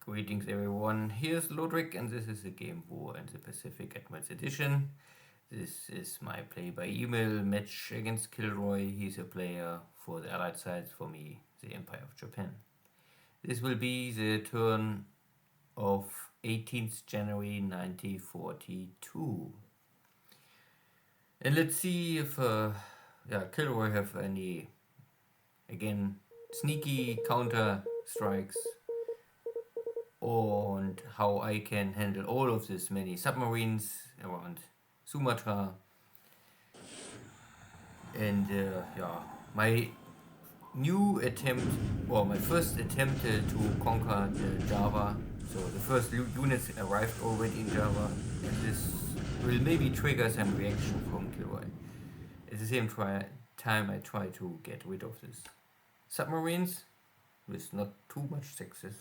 Greetings everyone, here's Lodrik and this is the game War in the Pacific Admirals Edition. This is my play by email match against KilRoy. He's a player for the allied side, for me the Empire of Japan. This will be the turn of 18th January 1942. And let's see if KilRoy have any, again, sneaky counter strikes, and how I can handle all of this many submarines around Sumatra. And my new attempt, or my first attempt to conquer Java. So the first units arrived already in Java, and this will maybe trigger some reaction from KilRoy. At the same time, I try to get rid of this submarines with not too much success.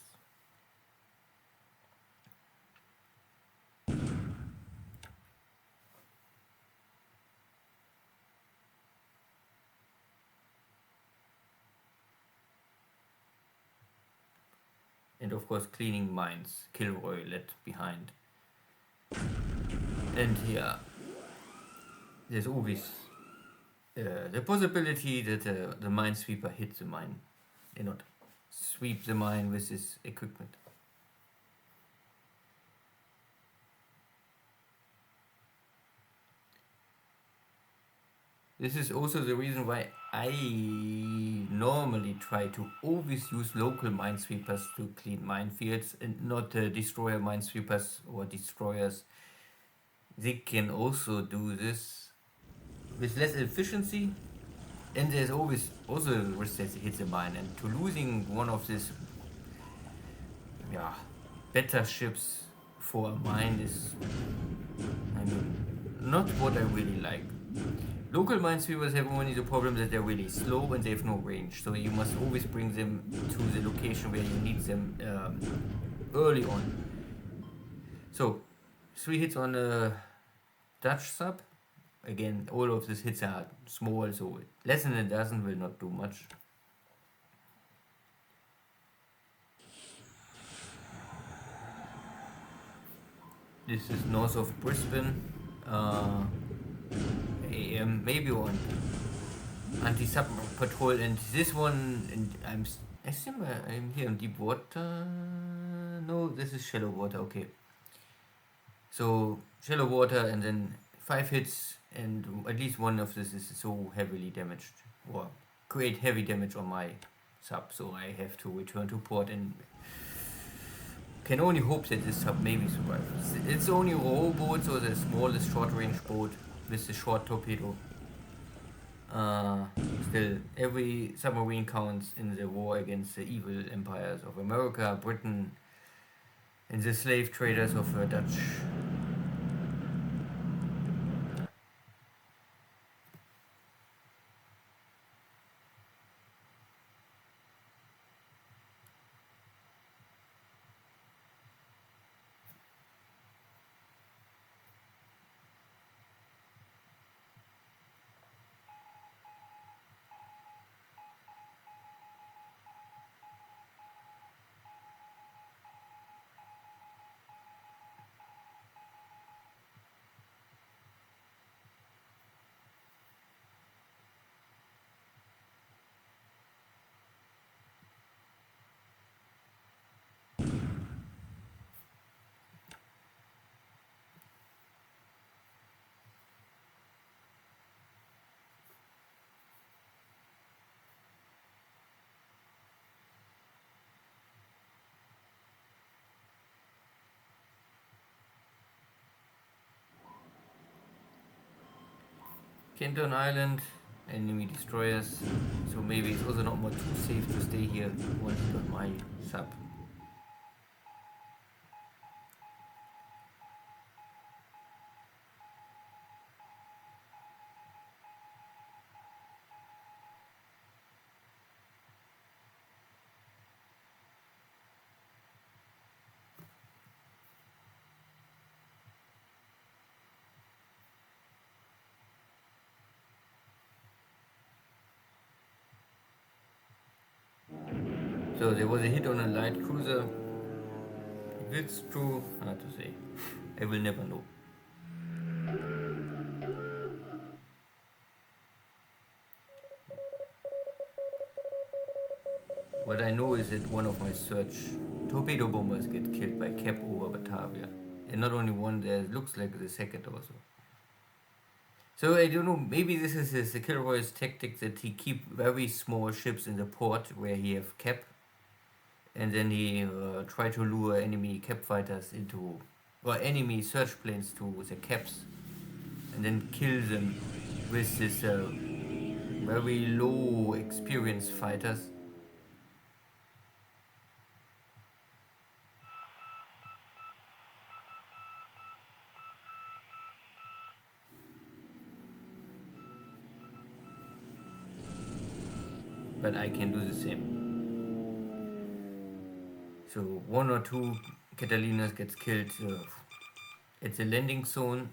And of course cleaning mines, KilRoy left behind. And yeah, there's always the possibility that the minesweeper hits the mine and not sweep the mine with his equipment. This is also the reason why I normally try to always use local minesweepers to clean minefields and not destroyer minesweepers or destroyers. They can also do this with less efficiency, and there's always also a risk that they hit the mine, and to losing one of these better ships for a mine is, not what I really like. Local minesweepers have only the problem that they're really slow and they have no range, so you must always bring them to the location where you need them early on. So 3 hits on a Dutch sub. Again, all of these hits are small, so less than a dozen will not do much. This is north of Brisbane. AM, maybe on anti-sub patrol, and this one, and I'm here in deep water. No, this is shallow water. Okay, so shallow water, and then 5 hits, and at least one of this is so heavily damaged or create heavy damage on my sub, so I have to return to port and can only hope that this sub maybe survives. It's only a rowboat, so the smallest short-range boat with the short torpedo. Still, every submarine counts in the war against the evil empires of America, Britain, and the slave traders of Dutch. Kenton Island, enemy destroyers, so maybe it's also not more too safe to stay here once you got my sub. So there was a hit on a light cruiser, If it's true, hard to say. I will never know. What I know is that one of my search torpedo bombers get killed by Cap over Batavia. And not only one, there looks like the second also. So I don't know, maybe this is his KilRoy's tactic that he keep very small ships in the port where he have Cap, and then he try to lure enemy Cap fighters into, or enemy search planes to the Caps, and then kill them with this very low experienced fighters. But I can do the same. So one or two Catalinas gets killed at the landing zone.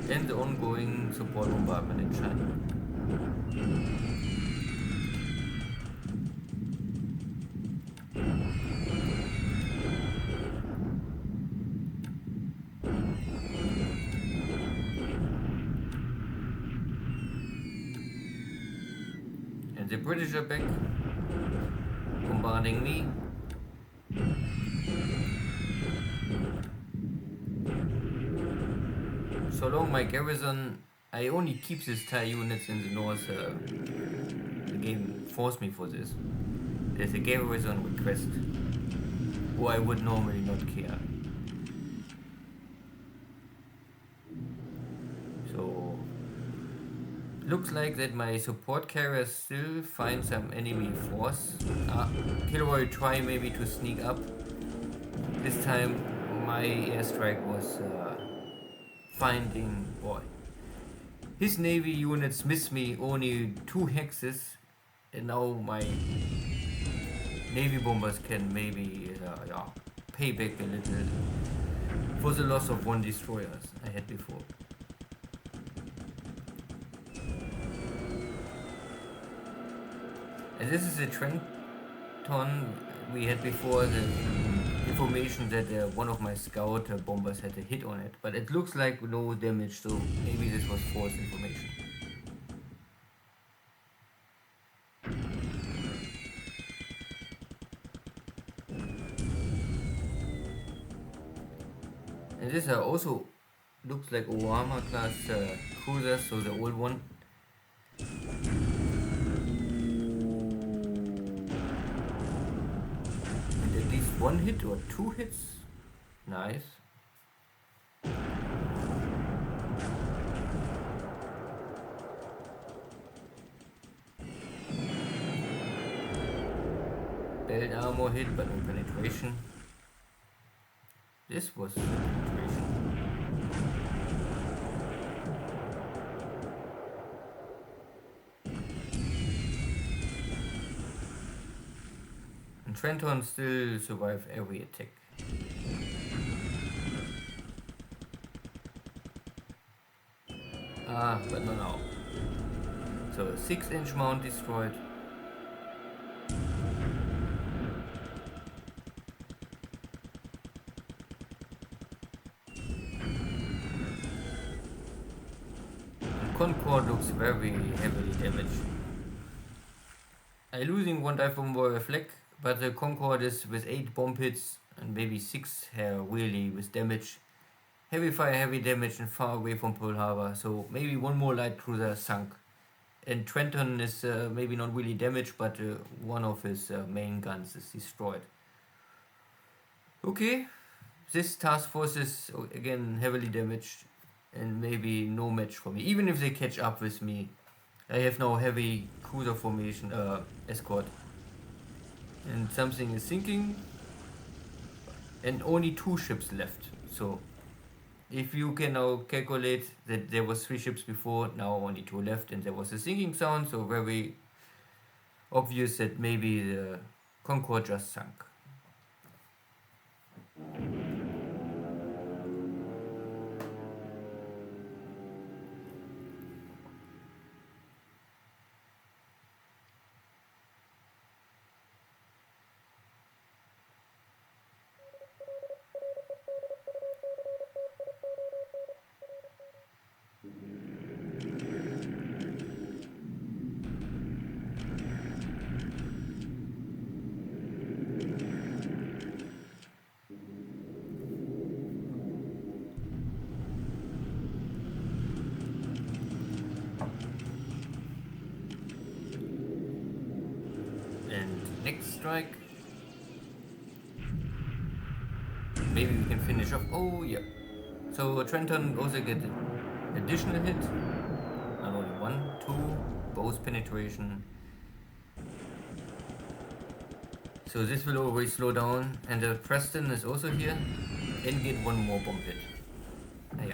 And the ongoing support bombardment in China. And the British are back, bombarding me. So long my garrison, I only keep these Thai units in the north. The game forced me for this. There's a garrison request, or I would normally not care. So looks like that my support carriers still find some enemy force. KilRoy try maybe to sneak up. This time my airstrike was finding, boy. His navy units miss me only 2 hexes, and now my navy bombers can maybe pay back a little for the loss of 1 destroyers I had before. And this is a Trenton we had before, the information that one of my scout bombers had a hit on it, but it looks like no damage, so maybe this was false information. And this also looks like Obama class cruisers, so the old one. And at least 1 hit or 2 hits. Nice. Belt armor hit but no penetration. This was penetration. And Trenton still survive every attack. But no now. So 6-inch mount destroyed. And Concord looks very heavily damaged. I'm losing 1 dive bomber flag, but the Concord is with 8 bomb hits and maybe 6 really with damage. Heavy fire, heavy damage, and far away from Pearl Harbor, so maybe 1 more light cruiser sunk. And Trenton is maybe not really damaged, but one of his main guns is destroyed. Okay, this task force is again heavily damaged and maybe no match for me. Even if they catch up with me, I have now heavy cruiser formation escort. And something is sinking, and only 2 ships left. So if you can now calculate that there was 3 ships before, now only 2 left, and there was a sinking sound, so very obvious that maybe the Concorde just sunk. strike. Maybe we can finish off. Oh yeah. So Trenton also get additional hit. Not only one, two, both penetration. So this will always slow down, and Preston is also here and get one more bomb hit. Yeah.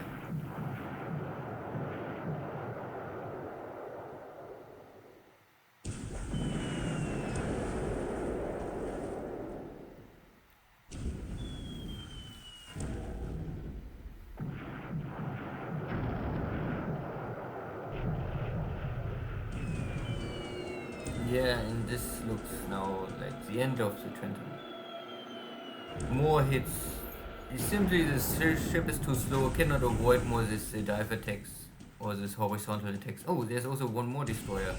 Yeah, and this looks now like the end of the Trenton. More hits. Simply the ship is too slow, cannot avoid more this dive attacks or this horizontal attacks. Oh, there's also one more destroyer.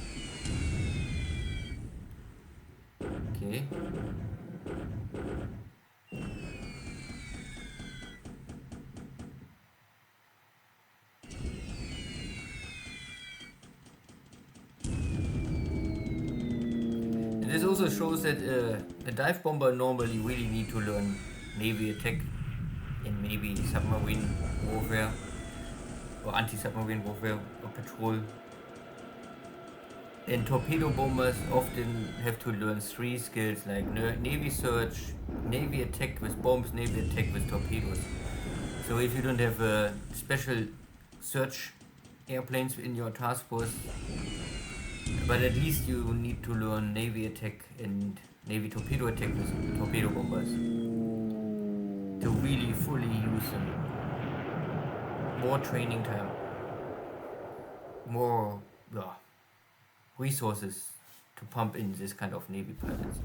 Okay. This also shows that a dive bomber normally really need to learn navy attack and maybe submarine warfare or anti-submarine warfare or patrol. And torpedo bombers often have to learn 3 skills like navy search, navy attack with bombs, navy attack with torpedoes. So if you don't have special search airplanes in your task force, but at least you need to learn navy attack and navy torpedo attack with torpedo bombers to really fully use them. More training time, more resources to pump in this kind of navy pilots.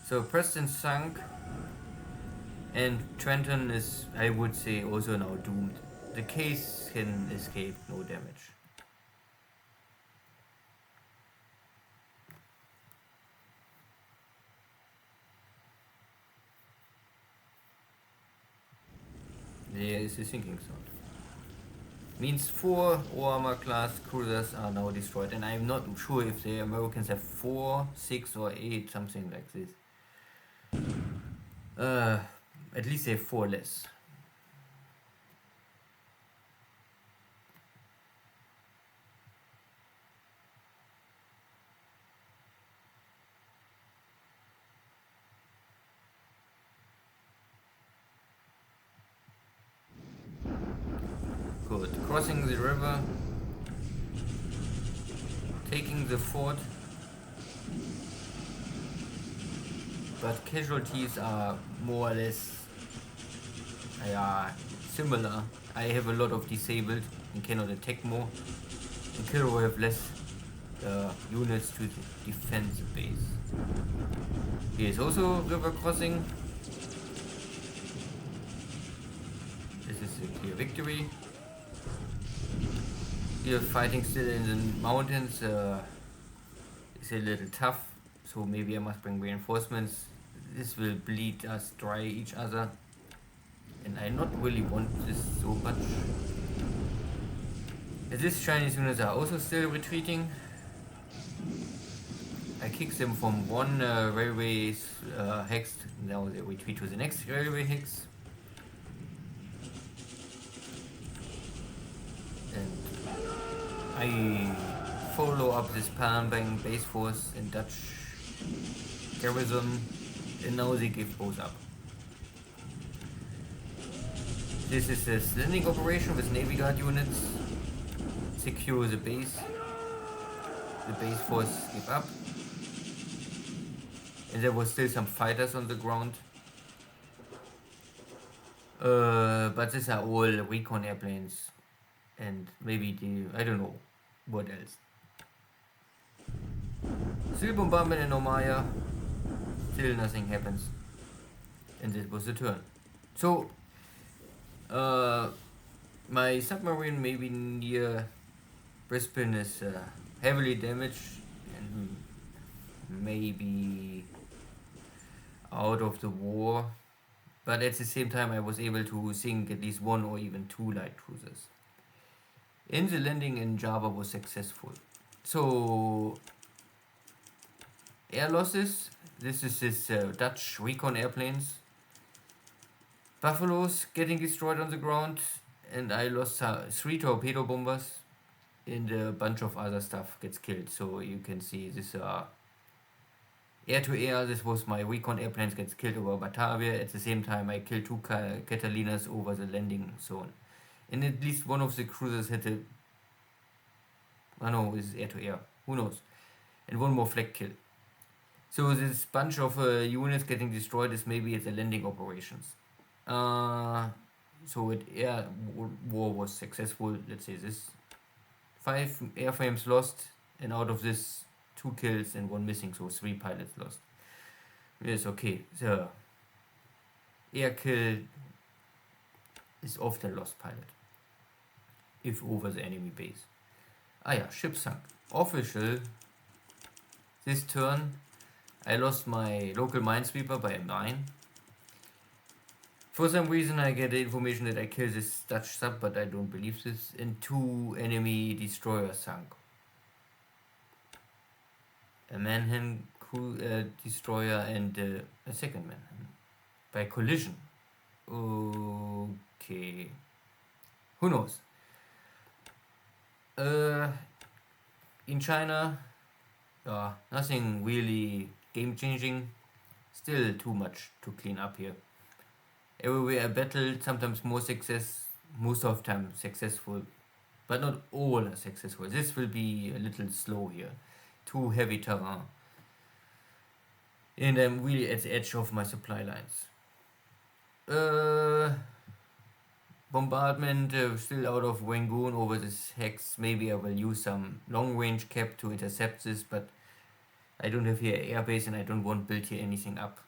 So Preston sunk, and Trenton is, I would say, also now doomed. The case can escape no damage. There is a sinking sound. Means 4 armor class cruisers are now destroyed, and I'm not sure if the Americans have 4, 6 or 8, something like this. At least they have 4 less. Good. Crossing the river, taking the fort, but casualties are more or less similar. I have a lot of disabled and cannot attack more, and KilRoy have less units to defend the base. Here is also river crossing. This is a clear victory. Here fighting still in the mountains is a little tough, so maybe I must bring reinforcements. This will bleed us dry each other, and I not really want this so much. These Chinese units are also still retreating. I kick them from one railway hex, now they retreat to the next railway hex. And I follow up this Palmbang base force and Dutch garrison, and now they give both up. This is a landing operation with Navy Guard units. Secure the base. The base force give up. And there was still some fighters on the ground. But these are all recon airplanes. And maybe I don't know what else. Still bombardment in Omaya. Still nothing happens. And this was the turn. So, my submarine maybe near Brisbane is heavily damaged and maybe out of the war, but at the same time I was able to sink at least 1 or even 2 light cruisers. in the landing in Java was successful. So air losses, this is this Dutch recon airplanes. Buffaloes getting destroyed on the ground, and I lost 3 torpedo bombers, and a bunch of other stuff gets killed. So you can see this air to air, this was my recon airplanes gets killed over Batavia. At the same time I killed 2 Catalinas over the landing zone. And at least one of the cruisers had a... oh no, this is air to air, who knows. And one more flag kill. So this bunch of units getting destroyed is maybe at the landing operations. So air war was successful, let's say this. 5 airframes lost, and out of this 2 kills and 1 missing, so 3 pilots lost. Yes, okay. The air kill is often lost pilot, if over the enemy base. Ah yeah, ship sunk. Official. This turn, I lost my local minesweeper by M9. For some reason I get the information that I killed this Dutch sub, but I don't believe this. And 2 enemy destroyers sunk. A Manhattan destroyer and a second Manhattan. By collision. Okay. Who knows? In China, nothing really game changing. Still too much to clean up here. Everywhere I battled, sometimes more success, most of the time successful, but not all are successful. This will be a little slow here. Too heavy terrain. And I'm really at the edge of my supply lines. Bombardment still out of Rangoon over this hex. Maybe I will use some long range cap to intercept this, but I don't have here airbase and I don't want to build here anything up.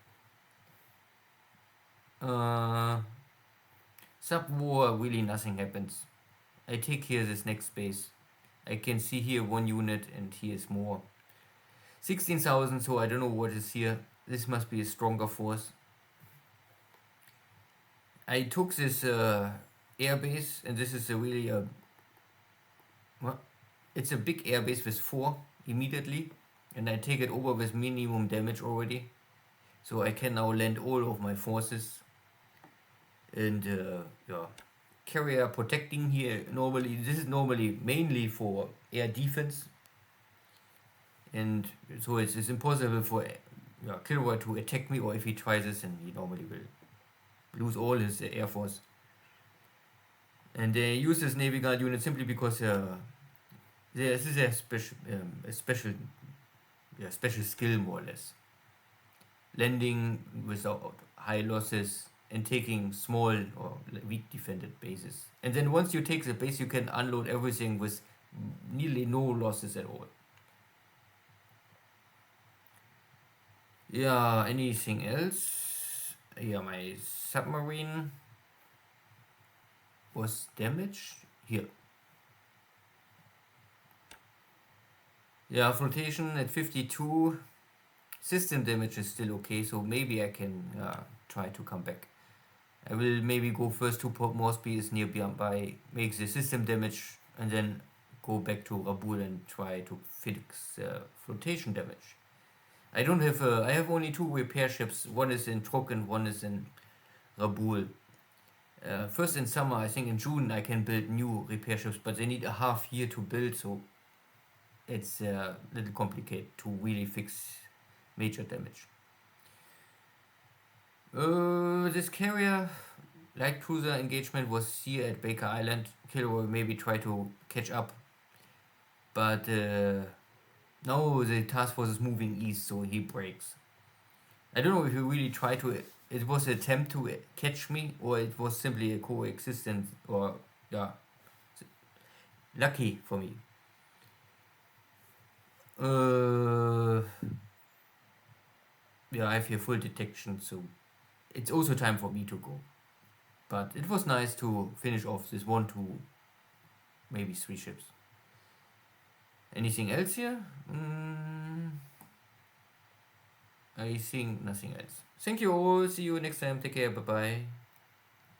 Sub-war, really nothing happens. I take here this next base. I can see here 1 unit and here is more. 16,000, so I don't know what is here. This must be a stronger force. I took this airbase, and this is a really well, it's a big airbase with 4 immediately, and I take it over with minimum damage already. So I can now land all of my forces. And yeah, carrier protecting here. Normally, this is normally mainly for air defense, and so it's impossible for KilRoy to attack me, or if he tries this, and he normally will lose all his air force. And they use this Navy Guard unit simply because this is a special skill, more or less. Landing without high losses and taking small or weak defended bases. And then once you take the base, you can unload everything with nearly no losses at all. Yeah, anything else? Yeah, my submarine was damaged here. Yeah, flotation at 52. System damage is still okay, so maybe I can try to come back. I will maybe go first to Port Moresby is nearby, make the system damage, and then go back to Rabaul and try to fix flotation damage. I don't have I have only 2 repair ships. One is in Truk and one is in Rabaul. First in summer, I think in June, I can build new repair ships, but they need a half year to build, so it's a little complicated to really fix major damage. This carrier light cruiser engagement was here at Baker Island. KilRoy maybe try to catch up, but now the task force is moving east, so he breaks. I don't know if he really tried to. It was an attempt to catch me, or it was simply a coexistence, or yeah, lucky for me. Yeah, I have here full detection, so it's also time for me to go. But it was nice to finish off this 1, 2, maybe 3 ships. Anything else here? I think nothing else. Thank you all. See you next time. Take care. Bye bye.